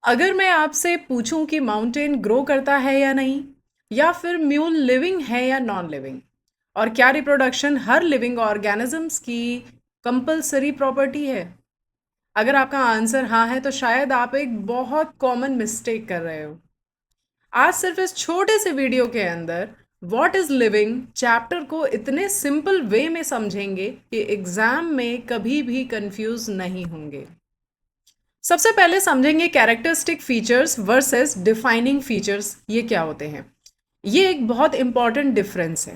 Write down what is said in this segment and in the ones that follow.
अगर मैं आपसे पूछूं कि माउंटेन ग्रो करता है या नहीं, या फिर म्यूल लिविंग है या नॉन लिविंग, और क्या रिप्रोडक्शन हर लिविंग ऑर्गेनिजम्स की कंपलसरी प्रॉपर्टी है? अगर आपका आंसर हाँ है तो शायद आप एक बहुत कॉमन मिस्टेक कर रहे हो। आज सिर्फ इस छोटे से वीडियो के अंदर व्हाट इज लिविंग चैप्टर को इतने सिंपल वे में समझेंगे कि एग्जाम में कभी भी कंफ्यूज नहीं होंगे। सबसे पहले समझेंगे characteristic features versus defining features, ये क्या होते हैं। ये एक बहुत इंपॉर्टेंट डिफरेंस है।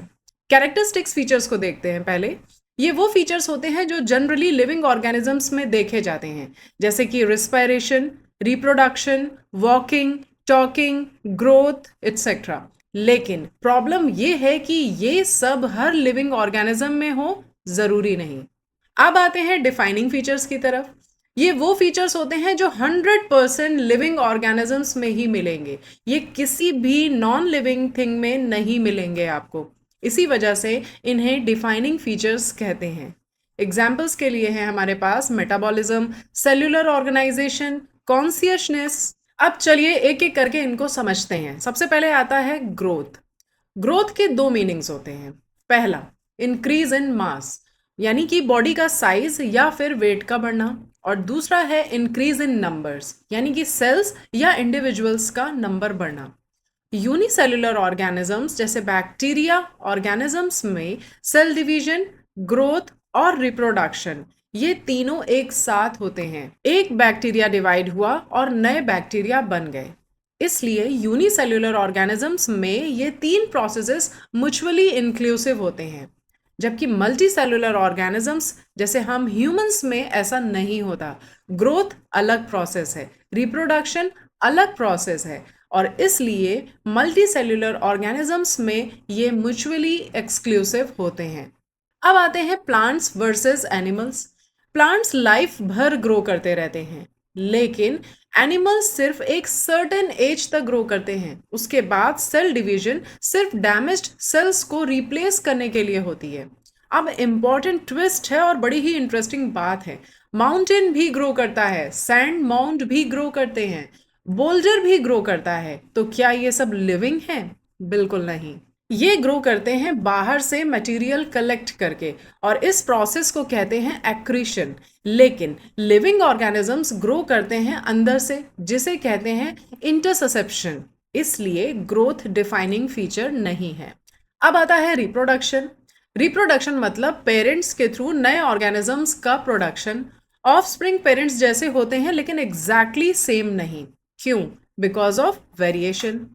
कैरेक्टरिस्टिक्स फीचर्स को देखते हैं पहले। ये वो फीचर्स होते हैं जो जनरली लिविंग ऑर्गेनिजम्स में देखे जाते हैं, जैसे कि respiration, reproduction, walking, talking, growth etcetera. लेकिन प्रॉब्लम ये है कि ये सब हर लिविंग ऑर्गेनिज्म में हो, जरूरी नहीं। अब आते हैं डिफाइनिंग फीचर्स की तरफ। ये वो फीचर्स होते हैं जो 100% लिविंग ऑर्गेनिजम्स में ही मिलेंगे। ये किसी भी नॉन लिविंग थिंग में नहीं मिलेंगे आपको। इसी वजह से इन्हें डिफाइनिंग फीचर्स कहते हैं। एग्जाम्पल्स के लिए है हमारे पास मेटाबॉलिज्म, सेल्यूलर ऑर्गेनाइजेशन, कॉन्शियसनेस। अब चलिए एक एक करके इनको समझते हैं। सबसे पहले आता है ग्रोथ। ग्रोथ के दो मीनिंग्स होते हैं। पहला, इंक्रीज इन मास, यानी कि बॉडी का साइज या फिर वेट का बढ़ना। और दूसरा है इंक्रीज इन नंबर्स, यानी कि सेल्स या इंडिविजुअल्स का नंबर बढ़ना। यूनिसेल्युलर ऑर्गेनिजम्स जैसे बैक्टीरिया ऑर्गेनिजम्स में सेल डिवीजन, ग्रोथ और रिप्रोडक्शन, ये तीनों एक साथ होते हैं। एक बैक्टीरिया डिवाइड हुआ और नए बैक्टीरिया बन गए। इसलिए यूनिसेल्युलर ऑर्गेनिजम्स में ये तीन प्रोसेसेस म्यूचुअली इंक्लूसिव होते हैं, जबकि मल्टी सेलुलर ऑर्गेनिजम्स जैसे हम ह्यूमंस में ऐसा नहीं होता। ग्रोथ अलग प्रोसेस है, रिप्रोडक्शन अलग प्रोसेस है, और इसलिए मल्टी सेलुलर ऑर्गेनिजम्स में ये म्यूचुअली एक्सक्लूसिव होते हैं। अब आते हैं plants versus animals. Plants life भर ग्रो करते रहते हैं, लेकिन एनिमल्स सिर्फ एक सर्टेन एज तक ग्रो करते हैं। उसके बाद सेल डिवीजन सिर्फ डैमेज्ड सेल्स को रिप्लेस करने के लिए होती है। अब इंपॉर्टेंट ट्विस्ट है और बड़ी ही इंटरेस्टिंग बात है। माउंटेन भी ग्रो करता है, सैंड माउंट भी ग्रो करते हैं, बोल्डर भी ग्रो करता है। तो क्या ये सब लिविंग है? बिल्कुल नहीं। ये ग्रो करते हैं बाहर से मटेरियल कलेक्ट करके, और इस प्रोसेस को कहते हैं एक्रीशन। लेकिन लिविंग ऑर्गेनिजम्स ग्रो करते हैं अंदर से, जिसे कहते हैं इंटरसेप्शन। इसलिए ग्रोथ डिफाइनिंग फीचर नहीं है। अब आता है रिप्रोडक्शन। रिप्रोडक्शन मतलब पेरेंट्स के थ्रू नए ऑर्गेनिजम्स का प्रोडक्शन। ऑफस्प्रिंग पेरेंट्स जैसे होते हैं, लेकिन एग्जैक्टली सेम नहीं। क्यों? Because of variation.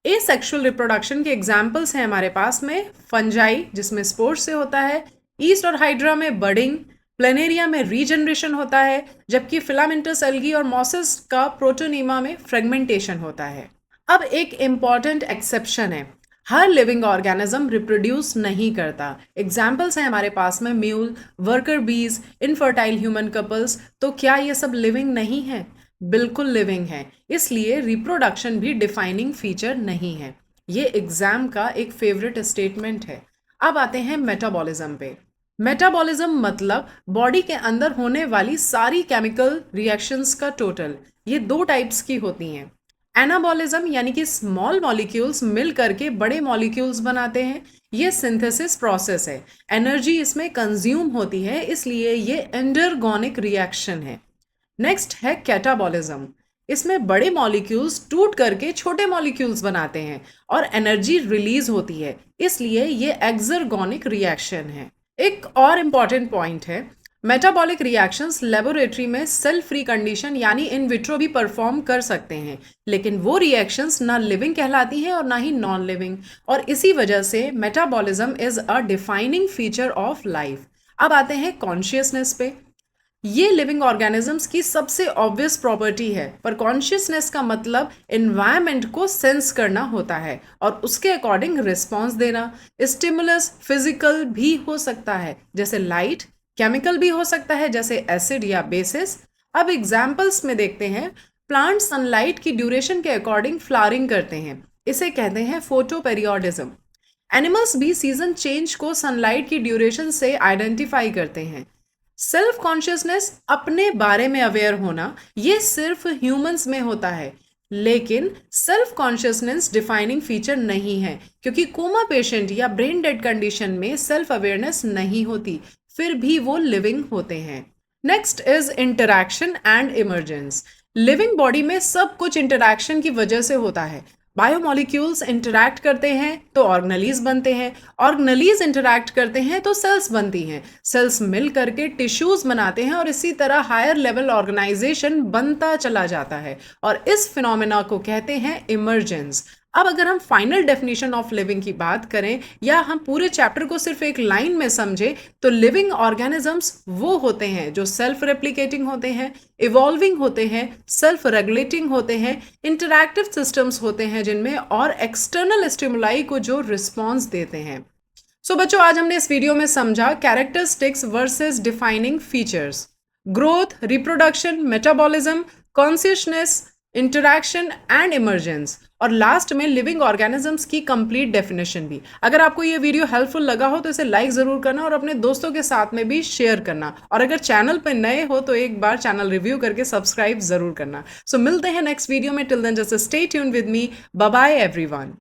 Asexual reproduction के एग्जाम्पल्स हैं हमारे पास में फंजाई, जिसमें स्पोर्स से होता है, ईस्ट और हाइड्रा में बडिंग, प्लेनेरिया में रीजनरेशन होता है, जबकि फिलामेंटस एल्गी और मॉसेस का प्रोटोनीमा में फ्रेगमेंटेशन होता है। अब एक इंपॉर्टेंट एक्सेप्शन है, हर लिविंग ऑर्गेनिज्म रिप्रोड्यूस नहीं करता। एग्जाम्पल्स हैं हमारे पास में म्यूल, वर्कर बीज, इनफर्टाइल ह्यूमन कपल्स। तो क्या ये सब लिविंग नहीं है? बिल्कुल लिविंग है। इसलिए रिप्रोडक्शन भी डिफाइनिंग फीचर नहीं है। ये एग्जाम का एक फेवरेट स्टेटमेंट है। अब आते हैं मेटाबॉलिज्म पे। मेटाबॉलिज्म मतलब बॉडी के अंदर होने वाली सारी केमिकल रिएक्शंस का टोटल। ये दो टाइप्स की होती हैं। एनाबॉलिज्म यानी कि स्मॉल मॉलिक्यूल्स मिल करके बड़े मॉलिक्यूल्स बनाते हैं। ये सिंथेसिस प्रोसेस है, एनर्जी इसमें कंज्यूम होती है, इसलिए ये एंडरगोनिक रिएक्शन है। नेक्स्ट है कैटाबॉलिज्म। इसमें बड़े मॉलिक्यूल्स टूट करके छोटे मॉलिक्यूल्स बनाते हैं और एनर्जी रिलीज होती है, इसलिए ये एक्सर्गोनिक रिएक्शन है। एक और इम्पॉर्टेंट पॉइंट है, मेटाबॉलिक रिएक्शंस लेबोरेटरी में सेल फ्री कंडीशन यानी इन विट्रो भी परफॉर्म कर सकते हैं, लेकिन वो रिएक्शंस ना लिविंग कहलाती हैं और ना ही नॉन लिविंग, और इसी वजह से metabolism is a defining feature of life. अब आते हैं कॉन्शियसनेस पे। ये लिविंग ऑर्गेनिजम्स की सबसे ऑब्वियस प्रॉपर्टी है, पर कॉन्शियसनेस का मतलब एनवायरनमेंट को सेंस करना होता है और उसके अकॉर्डिंग रिस्पॉन्स देना। स्टिमुलस फिजिकल भी हो सकता है जैसे लाइट, केमिकल भी हो सकता है जैसे एसिड या बेसिस। अब एग्जाम्पल्स में देखते हैं। प्लांट सनलाइट की ड्यूरेशन के अकॉर्डिंग फ्लावरिंग करते हैं, इसे कहते हैं फोटोपेरियोडिज्म। एनिमल्स भी सीजन चेंज को सनलाइट की ड्यूरेशन से आइडेंटिफाई करते हैं। सेल्फ कॉन्शियसनेस, अपने बारे में अवेयर होना, ये सिर्फ ह्यूमंस में होता है, लेकिन सेल्फ कॉन्शियसनेस डिफाइनिंग फीचर नहीं है, क्योंकि कोमा पेशेंट या ब्रेन डेड कंडीशन में सेल्फ अवेयरनेस नहीं होती, फिर भी वो लिविंग होते हैं। Next is interaction and emergence. Living body में सब कुछ इंटरैक्शन की वजह से होता है। बायोमोलिक्यूल्स इंटरैक्ट करते हैं तो ऑर्गेनेलीज बनते हैं, ऑर्गेनेलीज इंटरैक्ट करते हैं तो सेल्स बनती हैं, सेल्स मिल करके टिश्यूज बनाते हैं और इसी तरह हायर लेवल ऑर्गेनाइजेशन बनता चला जाता है, और इस फिनोमेना को कहते हैं इमर्जेंस। अब अगर हम फाइनल डेफिनेशन ऑफ लिविंग की बात करें या हम पूरे चैप्टर को सिर्फ एक लाइन में समझें, तो लिविंग ऑर्गेनिजम्स वो होते हैं जो सेल्फ रेप्लिकेटिंग होते हैं, इवॉल्विंग होते हैं, सेल्फ रेगुलेटिंग होते हैं, इंटरैक्टिव सिस्टम्स होते हैं जिनमें, और एक्सटर्नल स्टिमुलाई को जो रिस्पॉन्स देते हैं। सो बच्चों, आज हमने इस वीडियो में समझा characteristics versus defining features, growth, reproduction, metabolism, consciousness, interaction and emergence, और लास्ट में लिविंग ऑर्गेनिजम्स की कंप्लीट डेफिनेशन भी। अगर आपको ये वीडियो हेल्पफुल लगा हो तो इसे लाइक ज़रूर करना और अपने दोस्तों के साथ में भी शेयर करना, और अगर चैनल पर नए हो तो एक बार चैनल रिव्यू करके सब्सक्राइब ज़रूर करना। सो मिलते हैं नेक्स्ट वीडियो में। Till then just stay tuned with me. Bye bye everyone.